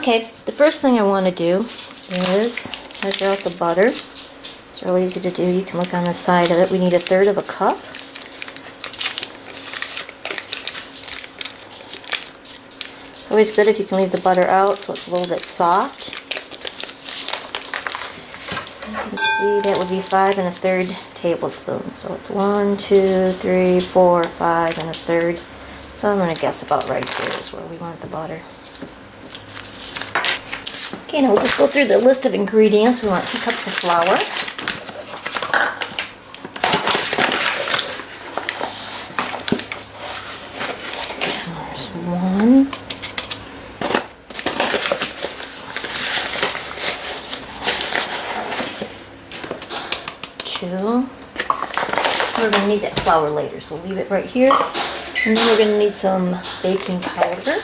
Okay, the first thing I want to do is measure out the butter. It's really easy to do. You can look on the side of it. We need 1/3 of a cup. It's always good if you can leave the butter out so it's a little bit soft. You can see that would be 5 1/3 tablespoons. So it's 1, 2, 3, 4, 5 1/3. So I'm going to guess about right there is where we want the butter. Okay, now we'll just go through the list of ingredients. We want 2 cups of flour. There's 1. 2. We're going to need that flour later, so we'll leave it right here. And then we're going to need some baking powder.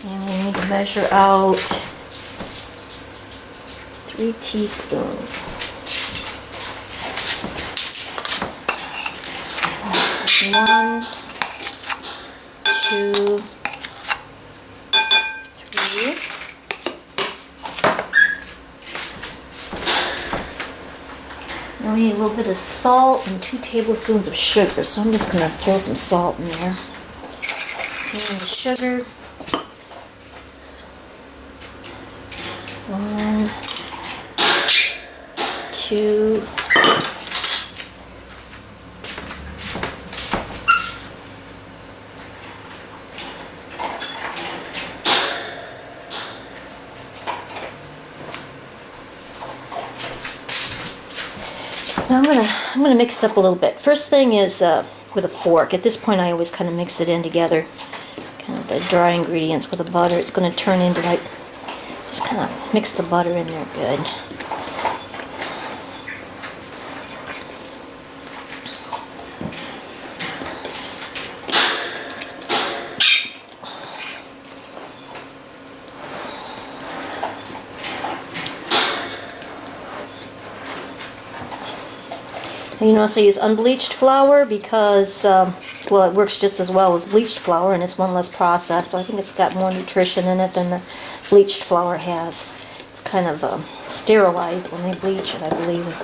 And we need to measure out 3 teaspoons. 1, 2, 3. Now we need a little bit of salt and 2 tablespoons of sugar. So I'm just going to throw some salt in there. And the sugar. 1, 2, now I'm gonna mix it up a little bit. First thing is with a fork. At this point I always kind of mix it in together. Kind of the dry ingredients with the butter. It's going to turn into like, just kind of mix the butter in there good. You notice I use unbleached flour because, well, it works just as well as bleached flour and it's one less processed, so I think it's got more nutrition in it than the bleached flour has. It's kind of sterilized when they bleach it, I believe.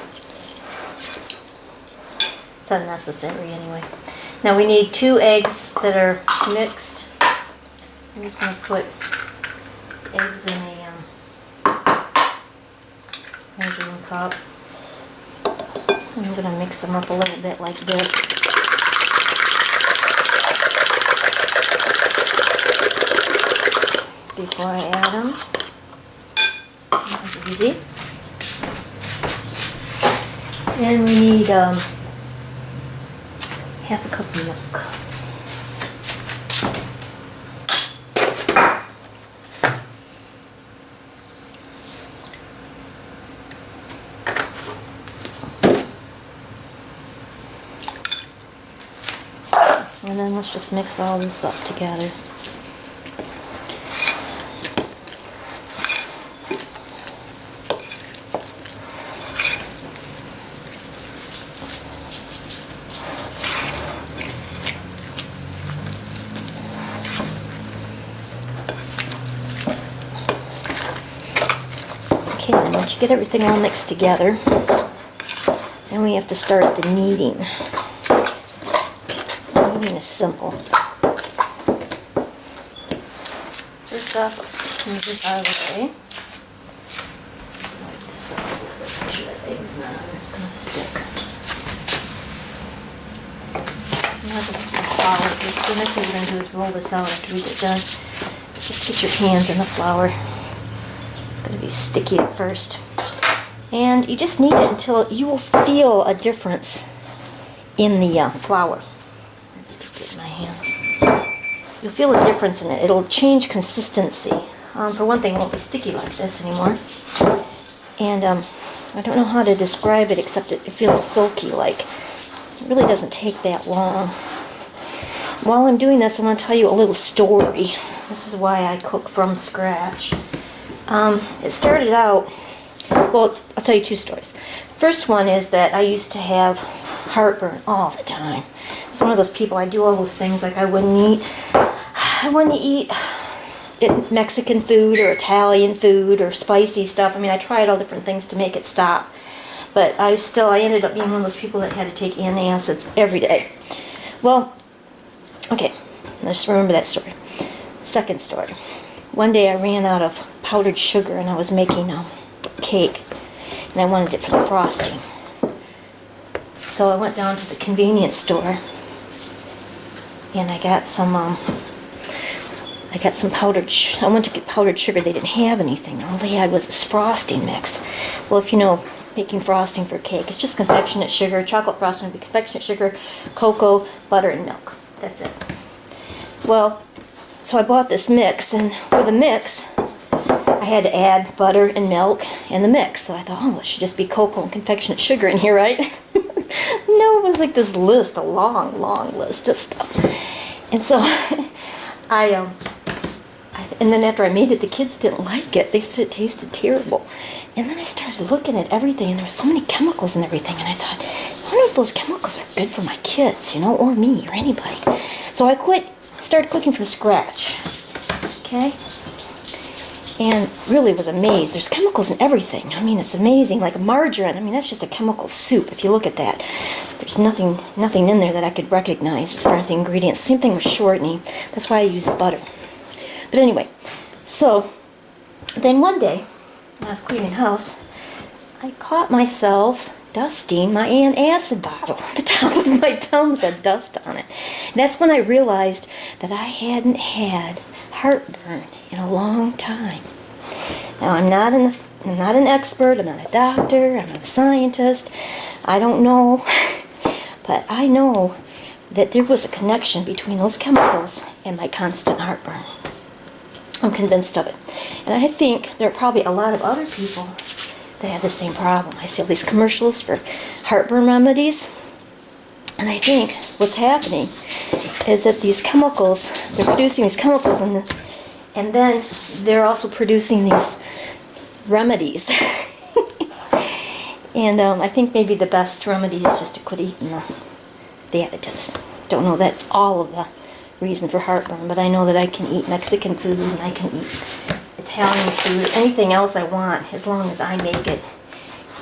It's unnecessary anyway. Now we need 2 eggs that are mixed. I'm just going to put eggs in a measuring cup. I'm going to mix them up a little bit like this. Before I add them. That's easy. And we need half a cup of milk. And then let's just mix all this up together. Okay, and once you get everything all mixed together, then we have to start the kneading. Is simple. First off, let's move this out of the way. Wipe this up a little bit, make sure that egg's not on there, it's going to stick. Now I can put some flour. The next thing we're going to do is roll this out after we get done. Just get your hands in the flour. It's going to be sticky at first. And you just knead it until you will feel a difference in the flour. Get my hands. You'll feel a difference in it. It'll change consistency. For one thing, it won't be sticky like this anymore. And I don't know how to describe it except it feels silky like. It really doesn't take that long. While I'm doing this, I want to tell you a little story. This is why I cook from scratch. It started out, well, I'll tell you 2 stories. First one is that I used to have heartburn all the time. I was one of those people, I do all those things like I wouldn't eat Mexican food or Italian food or spicy stuff. I mean, I tried all different things to make it stop. But I ended up being one of those people that had to take antacids every day. Well, okay, let's remember that story. Second story. One day I ran out of powdered sugar and I was making a cake. And I wanted it for the frosting. So I went down to the convenience store and I got some powdered, I went to get powdered sugar. They didn't have anything. All they had was this frosting mix. Well, if you know, making frosting for cake, it's just confectionate sugar. Chocolate frosting would be confectionate sugar, cocoa, butter, and milk. That's it. Well, so I bought this mix, and for the mix, I had to add butter and milk in the mix. So I thought, oh, it should just be cocoa and confectionate sugar in here, right? No, it was like this list, a long, long list of stuff. And so and then after I made it, the kids didn't like it. They said it tasted terrible. And then I started looking at everything, and there were so many chemicals and everything, and I thought, I wonder if those chemicals are good for my kids, you know, or me, or anybody. So I started cooking from scratch, okay? And really was amazed. There's chemicals in everything. I mean, it's amazing. Like margarine, I mean, that's just a chemical soup. If you look at that, there's nothing in there that I could recognize as far as the ingredients. Same thing with shortening. That's why I use butter. But anyway, so then one day, when I was cleaning house, I caught myself dusting my antacid bottle. The top of my Tums had dust on it. And that's when I realized that I hadn't had heartburn in a long time. Now, I'm not an expert, I'm not a doctor, I'm not a scientist, I don't know, but I know that there was a connection between those chemicals and my constant heartburn. I'm convinced of it. And I think there are probably a lot of other people that have the same problem. I see all these commercials for heartburn remedies, and I think what's happening is that these chemicals, they're producing these chemicals, and then they're also producing these remedies. And I think maybe the best remedy is just to quit eating the additives. Don't know that's all of the reason for heartburn, but I know that I can eat Mexican food and I can eat Italian food, anything else I want, as long as I make it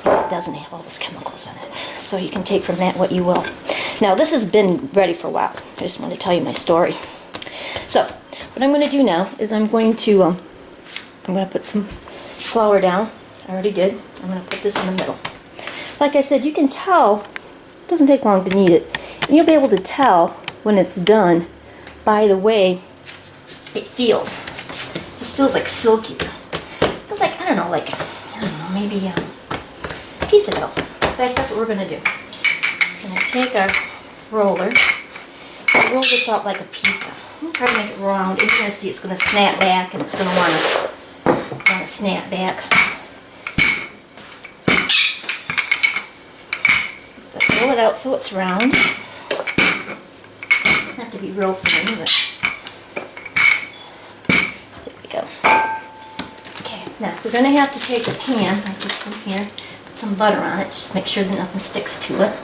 and it doesn't have all those chemicals in it. So you can take from that what you will. Now, this has been ready for a while. I just want to tell you my story. So what I'm going to do now is I'm going to put some flour down. I already did. I'm going to put this in the middle. Like I said, you can tell, it doesn't take long to knead it, and you'll be able to tell when it's done by the way it feels. It just feels like silky. It feels like, I don't know, maybe pizza dough. In fact, that's what we're going to do. I'm going to take our roller and roll this out like a pizza. I'm try to make it round, and you're going to see it's going to snap back, and it's going to want to snap back. But roll it out so it's round. It doesn't have to be real thin, but there we go. Okay, now we're going to have to take a pan like this one here, put some butter on it, just make sure that nothing sticks to it.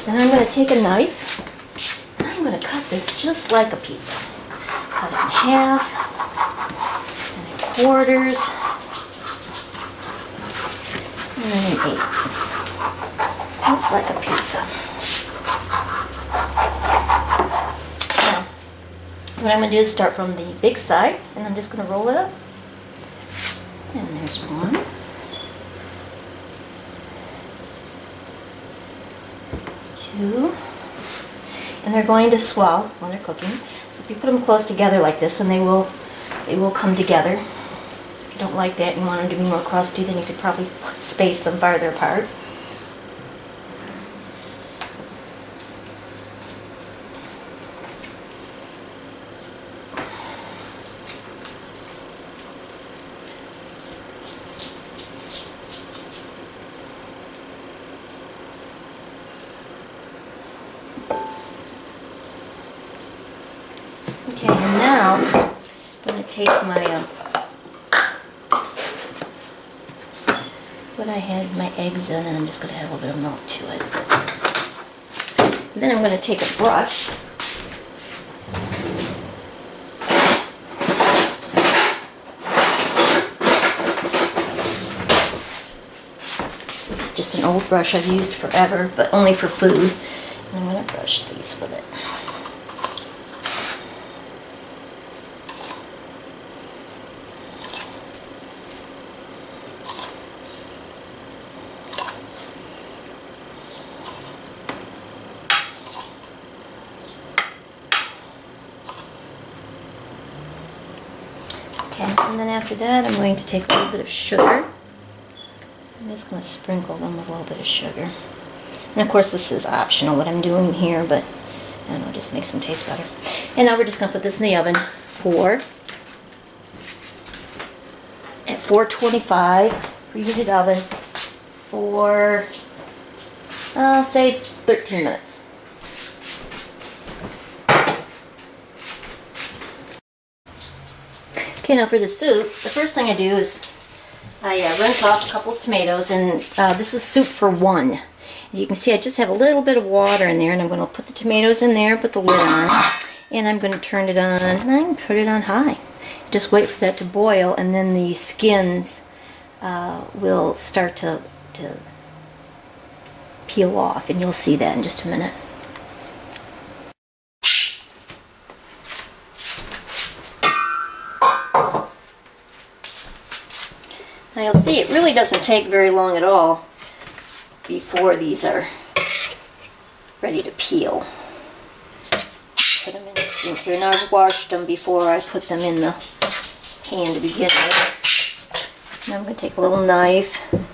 Then I'm going to take a knife, and I'm going to cut this just like a pizza. Cut it in half, and in quarters, and then in eighths. Just like a pizza. Now, what I'm going to do is start from the big side, and I'm just going to roll it up. And there's one. Two, and they're going to swell when they're cooking. So if you put them close together like this, and they will come together. If you don't like that and you want them to be more crusty, then you could probably space them farther apart. Okay, and now I'm going to take my what I had my eggs in, and I'm just going to add a little bit of milk to it. And then I'm going to take a brush. This is just an old brush I've used forever, but only for food. And I'm going to brush these with it. Okay, and then after that I'm going to take a little bit of sugar. I'm just going to sprinkle them with a little bit of sugar. And of course this is optional what I'm doing here, but I don't know, it just makes them taste better. And now we're just going to put this in the oven at 425 preheated oven for say 13 minutes. Okay, now for the soup, the first thing I do is I rinse off a couple of tomatoes, and this is soup for one. You can see I just have a little bit of water in there, and I'm going to put the tomatoes in there, put the lid on, and I'm going to turn it on, and I'm going to put it on high. Just wait for that to boil, and then the skins will start to peel off, and you'll see that in just a minute. Now you'll see it really doesn't take very long at all before these are ready to peel. Put them in the sink here. Now I've washed them before I put them in the pan to begin with. Now I'm going to take a little knife and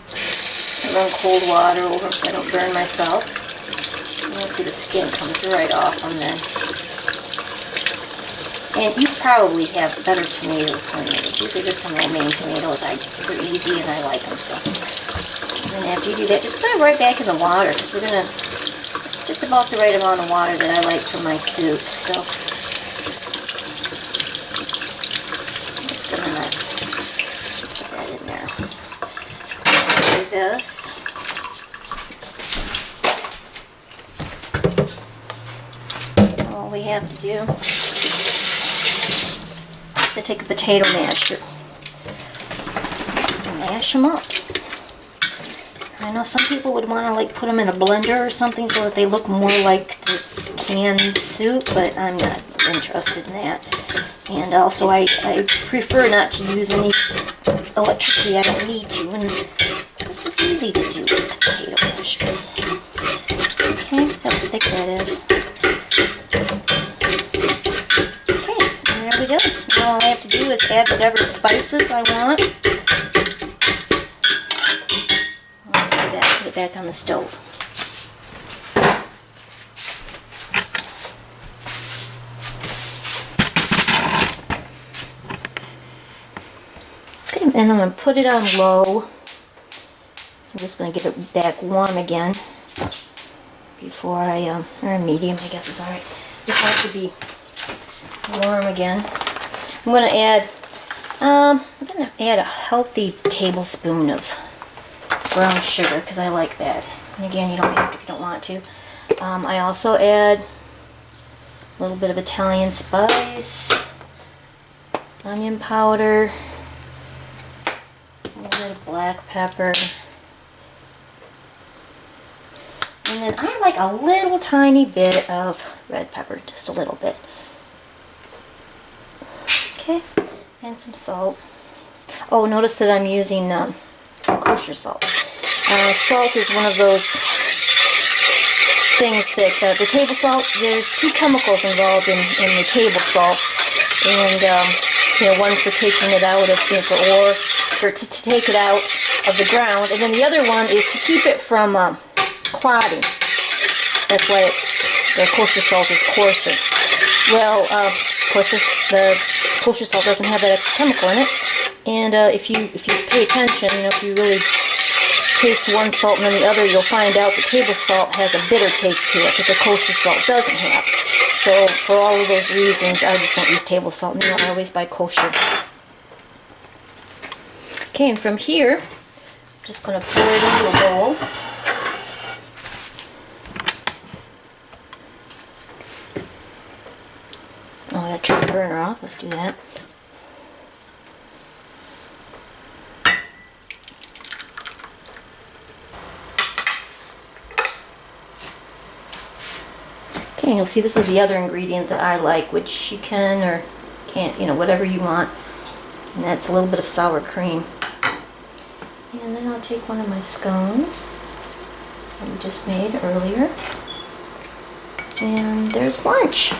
run cold water over so I don't burn myself. And you'll see the skin comes right off on them. And you probably have better tomatoes than these. These are just some romaine tomatoes. They're easy and I like them. So, and then after you do that, just put it right back in the water, because it's just about the right amount of water that I like for my soup. So, I'm just gonna put that in there. Do this. All we have to do, I take a potato masher, just mash them up. I know some people would want to like put them in a blender or something so that they look more like it's canned soup, but I'm not interested in that. And also I prefer not to use any electricity I don't need to, and this is easy to do with potato masher. Okay, look how thick that is. There we go. Now all I have to do is add whatever spices I want. Let's do that. Put it back on the stove. Okay, and I'm going to put it on low. So I'm just going to get it back warm again before I, or medium I guess is alright. Just have to be warm again. I'm going to add a healthy tablespoon of brown sugar, because I like that. And again, you don't have to if you don't want to. I also add a little bit of Italian spice, onion powder, a little bit of black pepper, and then I like a little tiny bit of red pepper, just a little bit. Okay, and some salt. Oh, notice that I'm using kosher salt. Salt is one of those things that the table salt, there's two chemicals involved in the table salt, and one for taking it out of, to take it out of the ground, and then the other one is to keep it from clotting. That's why the kosher salt is coarser. Well, of course, the kosher salt doesn't have that extra chemical in it, and if you pay attention, if you really taste one salt and then the other, you'll find out the table salt has a bitter taste to it that the kosher salt doesn't have. So for all of those reasons, I just don't use table salt. I always buy kosher. Okay, and from here, Just going to pour it into a bowl. Oh, I gotta turn the burner off. Let's do that. Okay, and you'll see this is the other ingredient that I like, which you can or can't, you know, whatever you want. And that's a little bit of sour cream. And then I'll take one of my scones that we just made earlier. And there's lunch.